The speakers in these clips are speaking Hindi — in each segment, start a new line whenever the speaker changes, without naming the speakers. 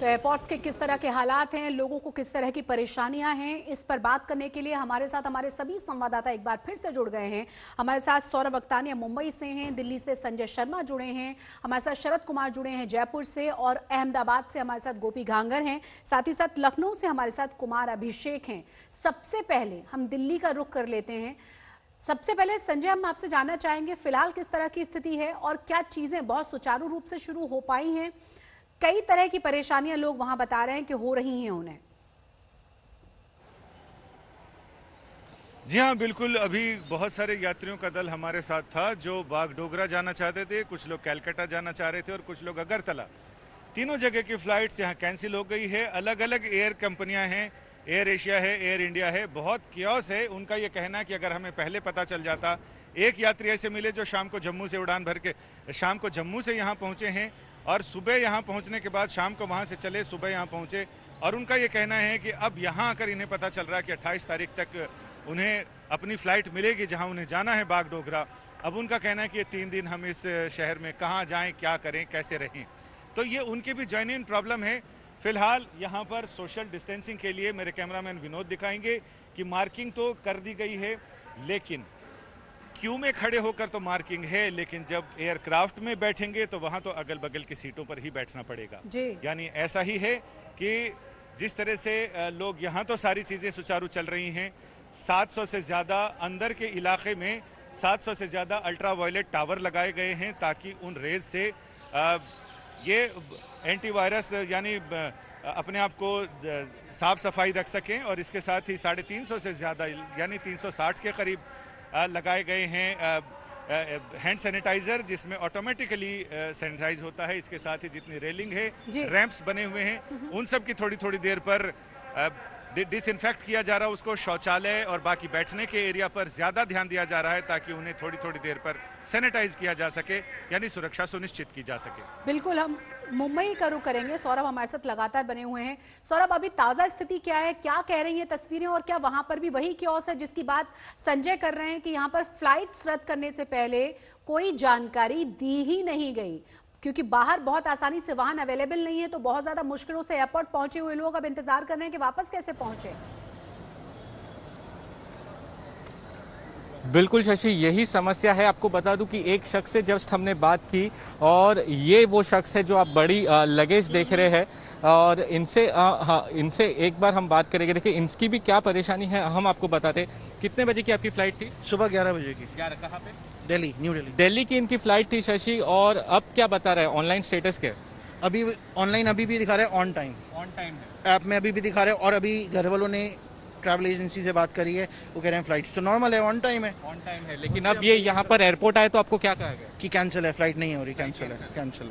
तो एयरपोर्ट्स के किस तरह के हालात हैं, लोगों को किस तरह की परेशानियां हैं, इस पर बात करने के लिए हमारे साथ हमारे सभी संवाददाता एक बार फिर से जुड़ गए हैं। हमारे साथ सौरभ अख्तानिया मुंबई से हैं, दिल्ली से संजय शर्मा जुड़े हैं, हमारे साथ शरद कुमार जुड़े हैं जयपुर से, और अहमदाबाद से हमारे साथ गोपी घांगर हैं, साथ ही साथ लखनऊ से हमारे साथ कुमार अभिषेक हैं। सबसे पहले हम दिल्ली का रुख कर लेते हैं। सबसे पहले संजय, हम आपसे जानना चाहेंगे फिलहाल किस तरह की स्थिति है और क्या चीजें बहुत सुचारू रूप से शुरू हो पाई हैं। कई तरह की परेशानियां लोग वहां बता रहे हैं कि हो रही हैं उन्हें।
जी हाँ, बिल्कुल। अभी बहुत सारे यात्रियों का दल हमारे साथ था जो बागडोगरा जाना चाहते थे, कुछ लोग कैलकाटा जाना चाह रहे थे और कुछ लोग अगरतला। तीनों जगह की फ्लाइट्स यहाँ कैंसिल हो गई है। अलग अलग एयर कंपनियां हैं, एयर एशिया है, एयर इंडिया है। बहुत कियोस है। उनका ये कहना है कि अगर हमें पहले पता चल जाता। एक यात्री ऐसे मिले जो शाम को जम्मू से उड़ान भर के शाम को जम्मू से यहाँ पहुंचे हैं और सुबह यहाँ पहुंचने के बाद शाम को वहाँ से चले, सुबह यहाँ पहुंचे। और उनका ये कहना है कि अब यहाँ आकर इन्हें पता चल रहा है कि 28 तारीख तक उन्हें अपनी फ्लाइट मिलेगी जहाँ उन्हें जाना है बागडोगरा। अब उनका कहना है कि ये 3 दिन हम इस शहर में कहाँ जाएं, क्या करें, कैसे रहें। तो ये उनकी भी जेन्युइन प्रॉब्लम है। फिलहाल यहाँ पर सोशल डिस्टेंसिंग के लिए मेरे कैमरामैन विनोद दिखाएंगे कि मार्किंग तो कर दी गई है, लेकिन क्यू में खड़े होकर तो मार्किंग है, लेकिन जब एयरक्राफ्ट में बैठेंगे तो वहां तो अगल बगल की सीटों पर ही बैठना पड़ेगा। यानी ऐसा ही है कि जिस तरह से लोग यहाँ तो सारी चीजें सुचारू चल रही हैं। 700 से ज्यादा अंदर के इलाके में 700 से ज्यादा अल्ट्रावायलेट टावर लगाए गए हैं ताकि उन रेज से ये एंटीवायरस यानी अपने आप को साफ सफाई रख सकें। और इसके साथ ही 350 से ज्यादा यानी 360 के करीब लगाए गए हैं हैंड सैनिटाइजर, जिसमें ऑटोमेटिकली सैनिटाइज होता है। इसके साथ ही जितनी रेलिंग है, रैंप्स बने हुए हैं, उन सब की थोड़ी थोड़ी देर पर डिसइंफेक्ट किया जा रहा है उसको। शौचालय और बाकी बैठने के एरिया पर ज्यादा ध्यान दिया जा रहा है ताकि उन्हें थोड़ी थोड़ी देर पर सैनिटाइज किया जा सके, यानी सुरक्षा सुनिश्चित की जा सके।
बिल्कुल, हम मुंबई का रुख करेंगे। सौरभ हमारे साथ लगातार बने हुए हैं। सौरभ, अभी ताजा स्थिति क्या है, क्या कह रही हैं तस्वीरें, और क्या वहां पर भी वही कियोस है जिसकी बात संजय कर रहे हैं कि यहाँ पर फ्लाइट्स रद्द करने से पहले कोई जानकारी दी ही नहीं गई, क्योंकि बाहर बहुत आसानी से वाहन अवेलेबल नहीं है, तो बहुत ज्यादा मुश्किलों से एयरपोर्ट पहुंचे हुए लोग अब इंतजार कर रहे हैं कि वापस कैसे पहुंचे।
बिल्कुल शशि, यही समस्या है। आपको बता दूं कि एक शख्स से जस्ट हमने बात की और ये वो शख्स है जो आप बड़ी लगेज देख रहे हैं, और इनसे एक बार हम बात करेंगे। देखिए इनकी भी क्या परेशानी है हम आपको बताते। कितने बजे की आपकी फ्लाइट थी?
सुबह 11 बजे की।
11 कहाँ पे?
दिल्ली, न्यू दिल्ली।
दिल्ली की इनकी फ्लाइट थी शशि, और अब क्या बता रहा है ऑनलाइन स्टेटस क्या?
अभी ऑनलाइन अभी भी दिखा रहे हैं ऑन टाइम है, ऐप में अभी भी दिखा रहे हैं। और अभी घर वालों ने ट्रैवल एजेंसी से बात करी है, वो कह रहे हैं फ्लाइट्स तो नॉर्मल है, ऑन टाइम है।
लेकिन अब ये यहाँ पर एयरपोर्ट आए तो आपको क्या कहा गया?
कि कैंसिल है, फ्लाइट नहीं हो रही, कैंसिल है।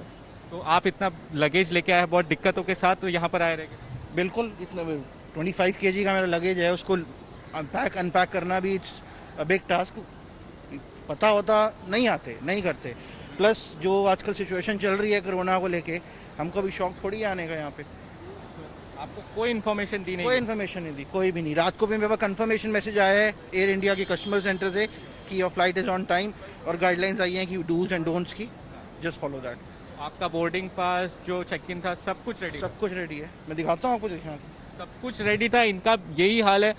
तो आप इतना लगेज लेके आए बहुत दिक्कतों के साथ, तो यहाँ पर आए रहेंगे?
बिल्कुल, इतना 25 kg का मेरा लगेज है, उसको अनपैक करना भी इट्स अ बिग टास्क। पता होता नहीं करते। प्लस जो आजकल सिचुएशन चल रही है कोरोना को लेके, हमको भी शौक थोड़ी आने का यहाँ पे।
आपको कोई इन्फॉर्मेशन दी नहीं?
कोई इन्फॉर्मेशन नहीं दी, कोई भी नहीं। रात को भी मेरे पास कंफर्मेशन मैसेज आया है एयर इंडिया के कस्टमर सेंटर से कि your flight is on time, और गाइडलाइंस आई हैं कि डूज एंड डोंट्स की, जस्ट फॉलो दैट।
आपका बोर्डिंग पास जो चेक इन था सब कुछ रेडी?
सब कुछ रेडी है, मैं दिखाता हूँ आपको। देखना,
सब कुछ रेडी था। इनका यही हाल है,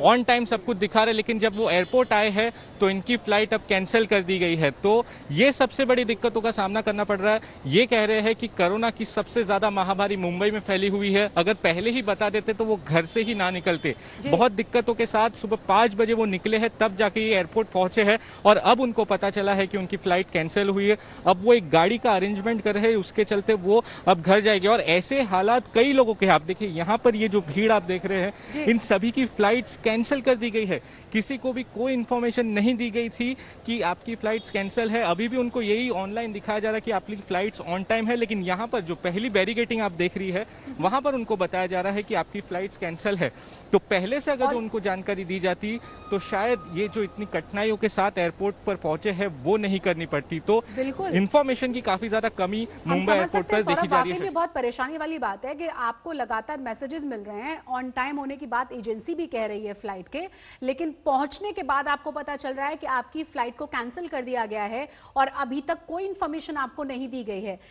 ऑन टाइम सब कुछ दिखा रहे, लेकिन जब वो एयरपोर्ट आए हैं तो इनकी फ्लाइट अब कैंसिल कर दी गई है। तो ये सबसे बड़ी दिक्कतों का सामना करना पड़ रहा है। ये कह रहे हैं कि कोरोना की सबसे ज्यादा महामारी मुंबई में फैली हुई है, अगर पहले ही बता देते तो वो घर से ही ना निकलते। बहुत दिक्कतों के साथ सुबह 5 बजे वो निकले हैं, तब जाके ये एयरपोर्ट पहुंचे हैं, और अब उनको पता चला है कि उनकी फ्लाइट कैंसिल हुई है। अब वो एक गाड़ी का अरेंजमेंट कर रहे हैं, उसके चलते वो अब घर जाएंगे। और ऐसे हालात कई लोगों के, आप देखिए यहाँ पर ये जो भीड़ आप देख रहे हैं, इन सभी की फ्लाइट्स कैंसिल कर दी गई है। किसी को भी कोई इन्फॉर्मेशन नहीं दी गई थी कि आपकी फ्लाइट्स कैंसिल है। अभी भी उनको यही ऑनलाइन दिखाया जा रहा है कि आपकी फ्लाइट्स ऑन टाइम है, लेकिन यहाँ पर जो पहली बैरिकेटिंग आप देख रही है, वहां पर उनको बताया जा रहा है कि आपकी फ्लाइट्स कैंसिल है। तो पहले से अगर जो उनको जानकारी दी जाती तो शायद ये जो इतनी कठिनाइयों के साथ एयरपोर्ट पर पहुंचे हैं वो नहीं करनी पड़ती। तो इन्फॉर्मेशन की काफी ज्यादा कमी मुंबई एयरपोर्ट पर देखी जा रही है।
बहुत परेशानी वाली बात है कि आपको लगातार मैसेजेस मिल रहे हैं, ऑन टाइम होने की बात एजेंसी भी कह रही है फ्लाइट के, लेकिन पहुंचने के बाद आपको पता चल रहा है कि आपकी फ्लाइट को कैंसिल कर दिया गया है और अभी तक कोई इंफॉर्मेशन आपको नहीं दी गई है।